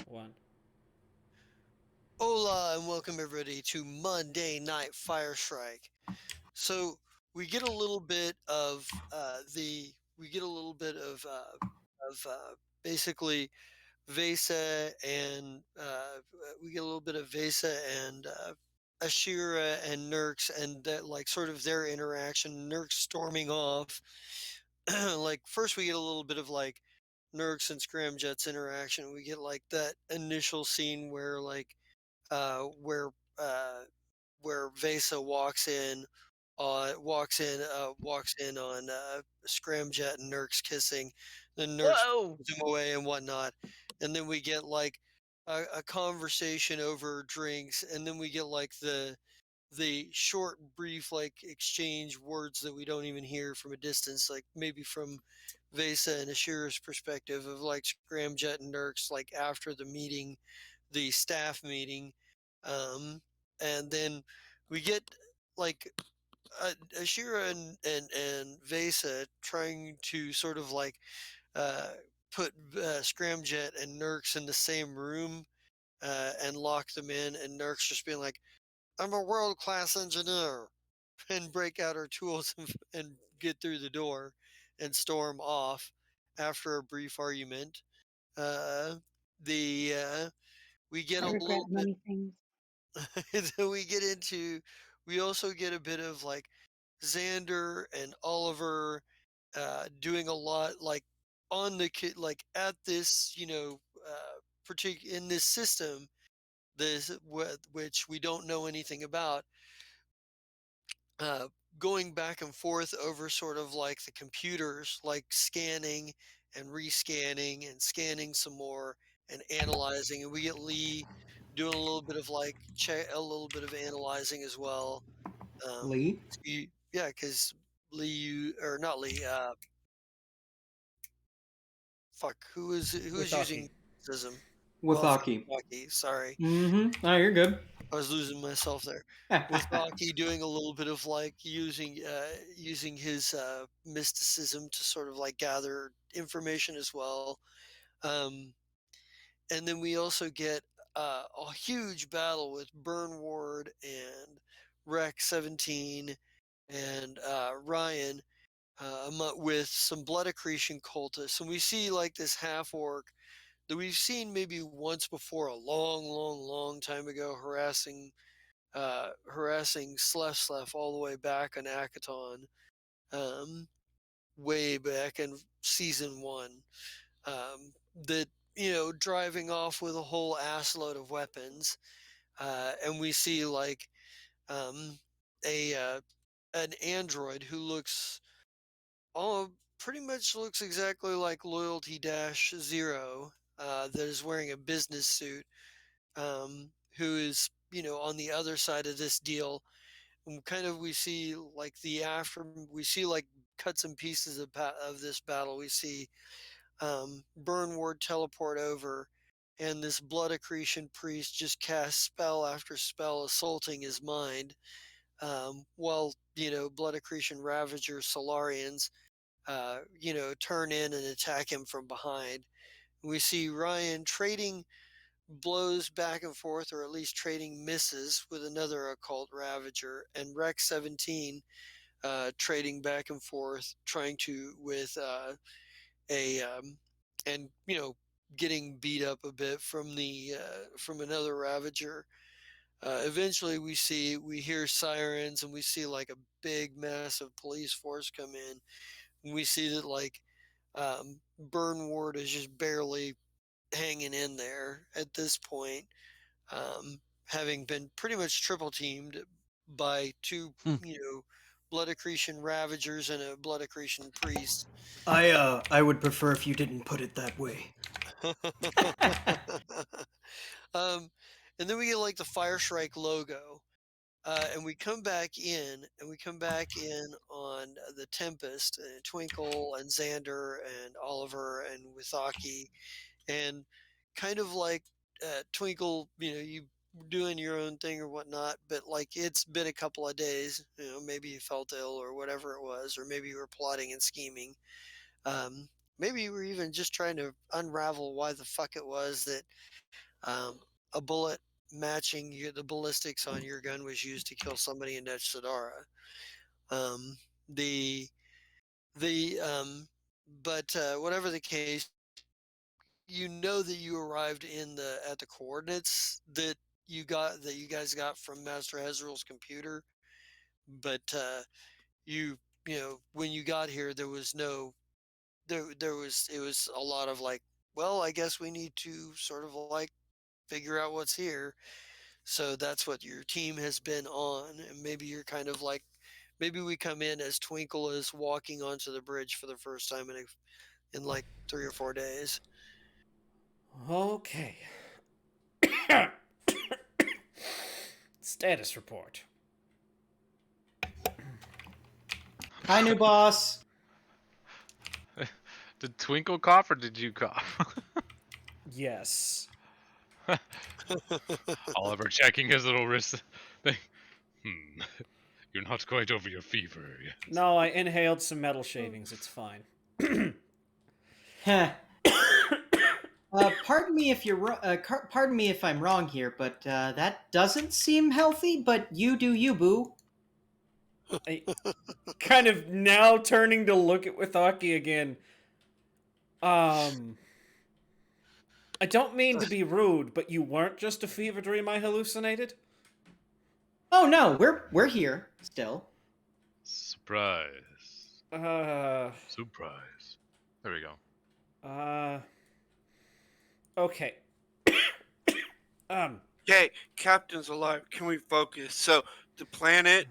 One. Hola and welcome everybody to Monday Night Fire Shrike. So we get a little bit of we get a little bit of basically Vesa and we get a little bit of Vesa and Ashira and Nurks and that like sort of their interaction. Nurks storming off. Like first we get a little bit of like Nurks and Scramjet's interaction. We get like that initial scene where like uh, where uh, where Vesa walks in on Scramjet and Nurks kissing, then Nurks Whoa! pushes him away and whatnot, and then we get like a conversation over drinks, and then we get like the short, brief like exchange words that we don't even hear from a distance, like maybe from Vesa and Ashira's perspective of like Scramjet and Nurks like after the meeting, the staff meeting, um, and then we get like Ashira and Vesa trying to sort of like uh, put Scramjet and Nurks in the same room and lock them in, and Nurks just being like, "I'm a world class engineer," and break out our tools and get through the door and storm off after a brief argument. Uh, the We get I a little regret bit. many things. Then we get into. We also get a bit of like Xander and Oliver doing a lot like on the kid like at this particular in this system which we don't know anything about, uh, going back and forth over sort of like the computers, like scanning and rescanning and scanning some more and analyzing. And we get Lee doing a little bit of like a little bit of analyzing as well. Lee? Yeah, because or not Lee. Fuck, who is using Withaki. racism? Well, fuck, Withaki. Waki, sorry. Mm-hmm. Oh, you're good. I was losing myself there. With Waki doing a little bit of like using his mysticism to sort of like gather information as well. Um, and then we also get a huge battle with Burn Ward and Rex 17 and Ryan with some blood accretion cultists. And we see like this half orc that we've seen maybe once before, a long, long, long time ago, harassing Slef all the way back on Akaton, um, way back in season one. That driving off with a whole assload of weapons, and we see like um, a an android who looks all pretty much looks exactly like Loyalty Dash Zero, that is wearing a business suit, who is on the other side of this deal. And kind of we see like we see like cuts and pieces of this battle. We see Burn Ward teleport over, and this blood accretion priest just casts spell after spell, assaulting his mind. While blood accretion ravager Solarians turn in and attack him from behind. We see Ryan trading blows back and forth, or at least trading misses with another occult ravager, and Rex 17 trading back and forth, trying to with a and getting beat up a bit from another ravager. Eventually, we hear sirens, and we see like a big, massive police force come in. And we see that like Burn Ward is just barely hanging in there at this point, having been pretty much triple teamed by two, Hmm. blood accretion ravagers and a blood accretion priest. I would prefer if you didn't put it that way. um, and then we get like the Fire Shrike logo. And we come back in on the Tempest, Twinkle and Xander and Oliver and Withaki, and kind of like Twinkle, you doing your own thing or whatnot, but like it's been a couple of days, maybe you felt ill or whatever it was, or maybe you were plotting and scheming. Um, Maybe you were even just trying to unravel why the fuck it was that um, a bullet matching the ballistics on your gun was used to kill somebody in Netsadara. Um, the the but Whatever the case, you know that you arrived in the at the coordinates that you guys got from Master Hezrel's computer, but when you got here there was no there was it was a lot of like, well, I guess we need to sort of like figure out what's here. So that's what your team has been on, and maybe you're kind of like, maybe we come in as Twinkle is walking onto the bridge for the first time in like 3 or 4 days. Okay. Status report. Hi, new boss. Did Twinkle cough or did you cough? Yes. Oliver checking his little wrist thing. You're not quite over your fever yet. No, I inhaled some metal shavings. It's fine. Heh. Pardon me if pardon me if I'm wrong here, but that doesn't seem healthy. But you do you, boo. I kind of now turning to look at Withaki again. I don't mean to be rude, but you weren't just a fever dream I hallucinated? Oh no, we're here still. Surprise. Uh, Surprise. There we go. Okay. Okay, Captain's alive. Can we focus? So, the planet,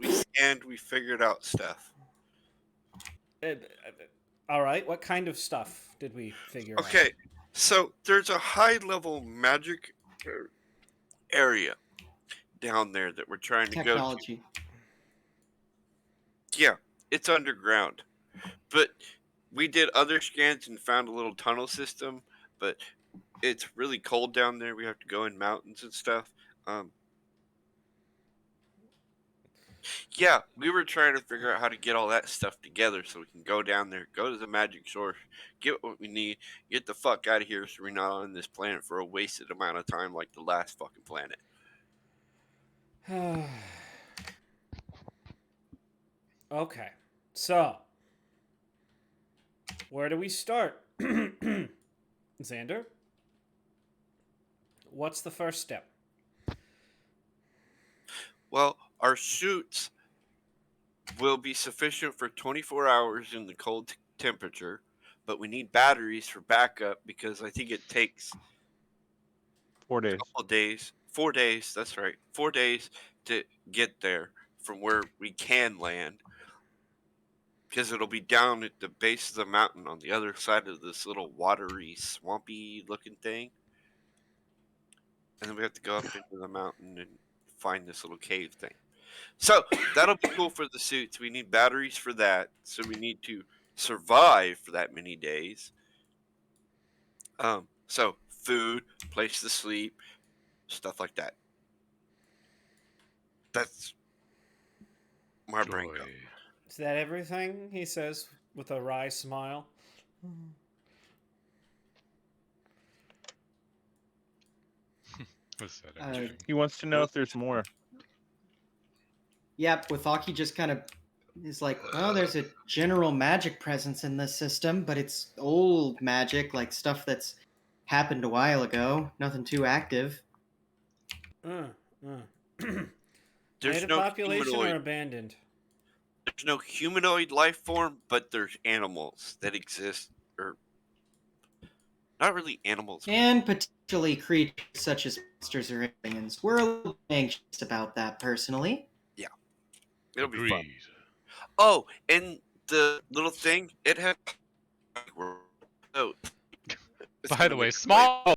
we scanned, we figured out stuff. All right, what kind of stuff did we figure out? Okay, so there's a high-level magic area down there that we're trying to go to. Technology. Yeah, it's underground. But we did other scans and found a little tunnel system, but it's really cold down there. We have to go in mountains and stuff. Yeah, we were trying to figure out how to get all that stuff together so we can go down there, go to the magic source, get what we need, get the fuck out of here so we're not on this planet for a wasted amount of time like the last fucking planet. Okay, so where do we start? Xander? What's the first step? Well, our suits will be sufficient for 24 hours in the cold temperature, but we need batteries for backup because I think it takes 4 days. a couple days. 4 days, that's right. 4 days to get there from where we can land. Because it'll be down at the base of the mountain on the other side of this little watery, swampy looking thing. And then we have to go up into the mountain and find this little cave thing. So that'll be cool for the suits. We need batteries for that. So we need to survive for that many days. So food, place to sleep, stuff like that. That's my brain go. Is that everything? He says with a wry smile. What's that everything? He wants to know if there's more. Yep, Withaki just kind of is like, well, there's a general magic presence in this system, but it's old magic, like stuff that's happened a while ago. Nothing too active. There's Native no population humanoid. or abandoned? There's no humanoid life form, but there's animals that exist, or not really animals. And potentially creatures such as monsters or aliens. We're a little anxious about that, personally. Yeah, it'll be Agreed. fun. Oh, and the little thing, it has. Oh, By the way, small